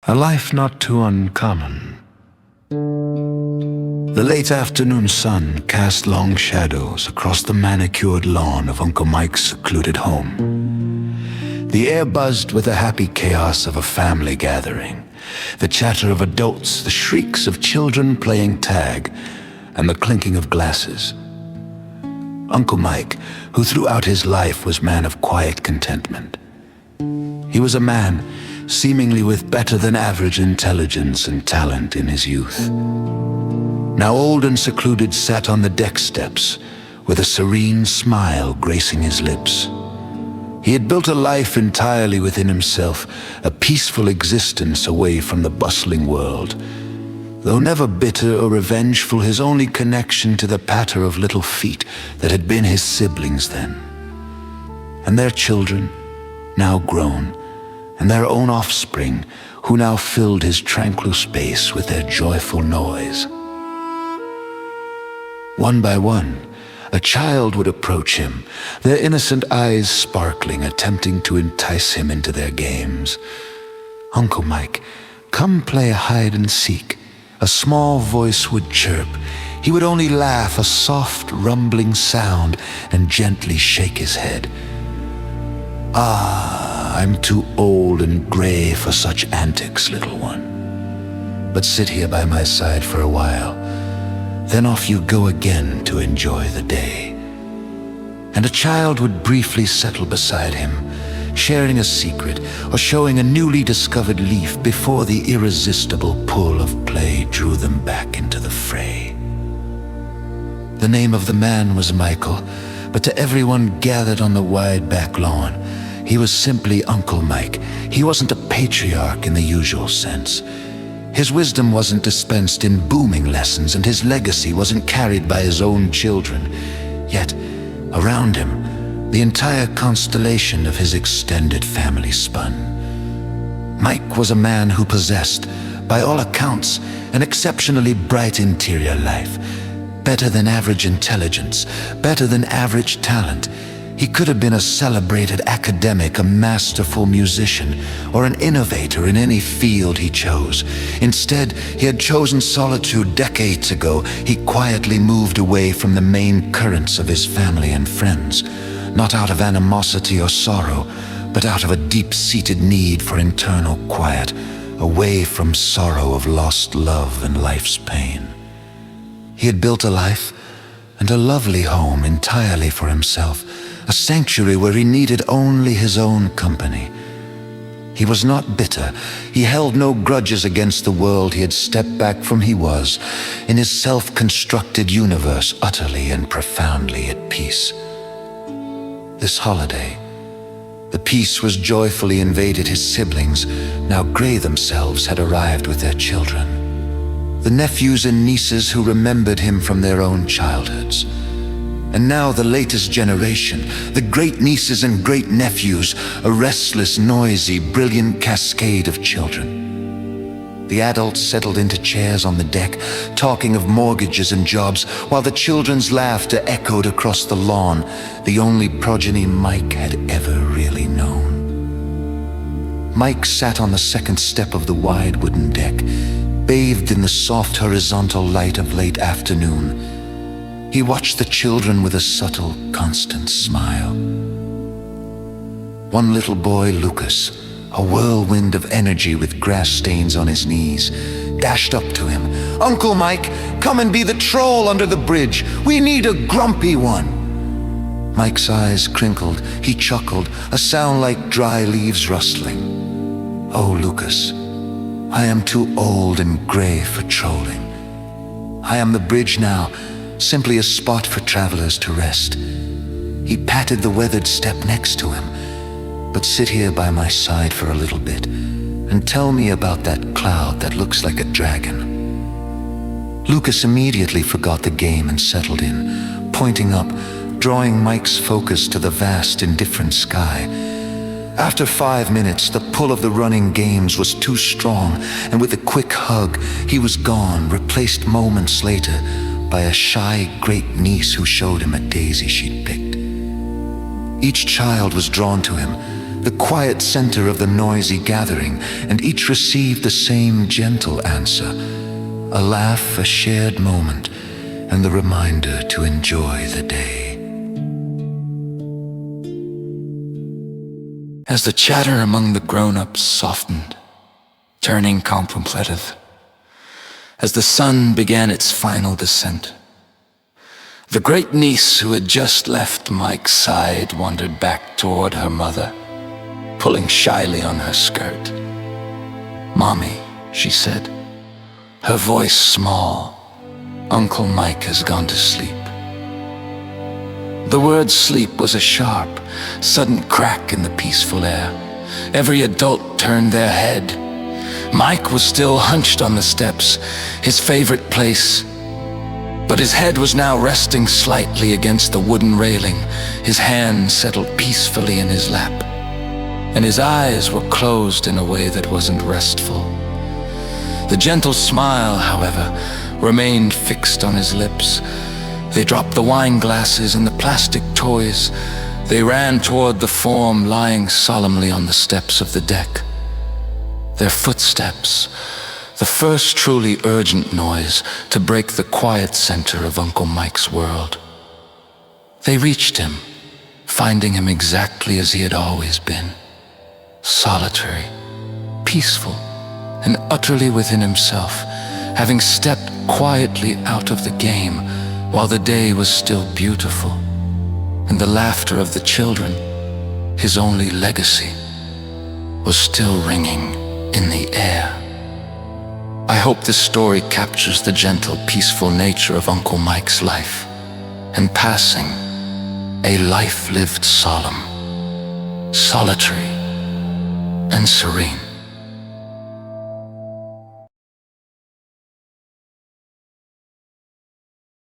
A life not too uncommon. The late afternoon sun cast long shadows across the manicured lawn of Uncle Mike's secluded home. The air buzzed with the happy chaos of a family gathering, the chatter of adults, the shrieks of children playing tag, and the clinking of glasses. Uncle Mike, who throughout his life was man of quiet contentment. He was a man seemingly with better than average intelligence and talent in his youth. Now old and secluded, sat on the deck steps with a serene smile gracing his lips. He had built a life entirely within himself, a peaceful existence away from the bustling world. Though never bitter or revengeful, his only connection to the patter of little feet that had been his siblings then. And their children, now grown, and their own offspring, who now filled his tranquil space with their joyful noise. One by one, a child would approach him, their innocent eyes sparkling, attempting to entice him into their games. "Uncle Mike, come play hide and seek," a small voice would chirp. He would only laugh, a soft, rumbling sound, and gently shake his head. "Ah, I'm too old and gray for such antics, little one. But sit here by my side for a while, then off you go again to enjoy the day." And a child would briefly settle beside him, sharing a secret or showing a newly discovered leaf before the irresistible pull of play drew them back into the fray. The name of the man was Michael, but to everyone gathered on the wide back lawn, he was simply Uncle Mike. He wasn't a patriarch in the usual sense. His wisdom wasn't dispensed in booming lessons, and his legacy wasn't carried by his own children. Yet, around him, the entire constellation of his extended family spun. Mike was a man who possessed, by all accounts, an exceptionally bright interior life. Better than average intelligence, better than average talent. He could have been a celebrated academic, a masterful musician, or an innovator in any field he chose. Instead, he had chosen solitude decades ago. He quietly moved away from the main currents of his family and friends, not out of animosity or sorrow, but out of a deep-seated need for internal quiet, away from sorrow of lost love and life's pain. He had built a life and a lovely home entirely for himself, a sanctuary where he needed only his own company. He was not bitter. He held no grudges against the world he had stepped back from. He was, in his self-constructed universe, utterly and profoundly at peace. This holiday, the peace was joyfully invaded. His siblings, now gray themselves, had arrived with their children. The nephews and nieces who remembered him from their own childhoods. And now the latest generation, the great-nieces and great-nephews, a restless, noisy, brilliant cascade of children. The adults settled into chairs on the deck, talking of mortgages and jobs, while the children's laughter echoed across the lawn, the only progeny Mike had ever really known. Mike sat on the second step of the wide wooden deck, bathed in the soft horizontal light of late afternoon. He watched the children with a subtle, constant smile. One little boy, Lucas, a whirlwind of energy with grass stains on his knees, dashed up to him. "Uncle Mike, come and be the troll under the bridge. We need a grumpy one." Mike's eyes crinkled. He chuckled, a sound like dry leaves rustling. "Oh, Lucas, I am too old and gray for trolling. I am the bridge now, simply a spot for travelers to rest." He patted the weathered step next to him. "But sit here by my side for a little bit and tell me about that cloud that looks like a dragon." Lucas immediately forgot the game and settled in, pointing up, drawing Mike's focus to the vast, indifferent sky. After 5 minutes, the pull of the running games was too strong, and with a quick hug, he was gone, replaced moments later by a shy great-niece who showed him a daisy she'd picked. Each child was drawn to him, the quiet center of the noisy gathering, and each received the same gentle answer, a laugh, a shared moment, and the reminder to enjoy the day. As the chatter among the grown-ups softened, turning contemplative, as the sun began its final descent, the great niece who had just left Mike's side wandered back toward her mother, pulling shyly on her skirt. "Mommy," she said, her voice small, "Uncle Mike has gone to sleep." The word sleep was a sharp, sudden crack in the peaceful air. Every adult turned their head. Mike was still hunched on the steps, his favorite place, but his head was now resting slightly against the wooden railing, his hand settled peacefully in his lap, and his eyes were closed in a way that wasn't restful. The gentle smile, however, remained fixed on his lips. They dropped the wine glasses and the plastic toys. They ran toward the form lying solemnly on the steps of the deck. Their footsteps, the first truly urgent noise to break the quiet center of Uncle Mike's world. They reached him, finding him exactly as he had always been, solitary, peaceful, and utterly within himself, having stepped quietly out of the game while the day was still beautiful, and the laughter of the children, his only legacy, was still ringing in the air. I hope this story captures the gentle, peaceful nature of Uncle Mike's life, and passing, a life lived solemn, solitary, and serene.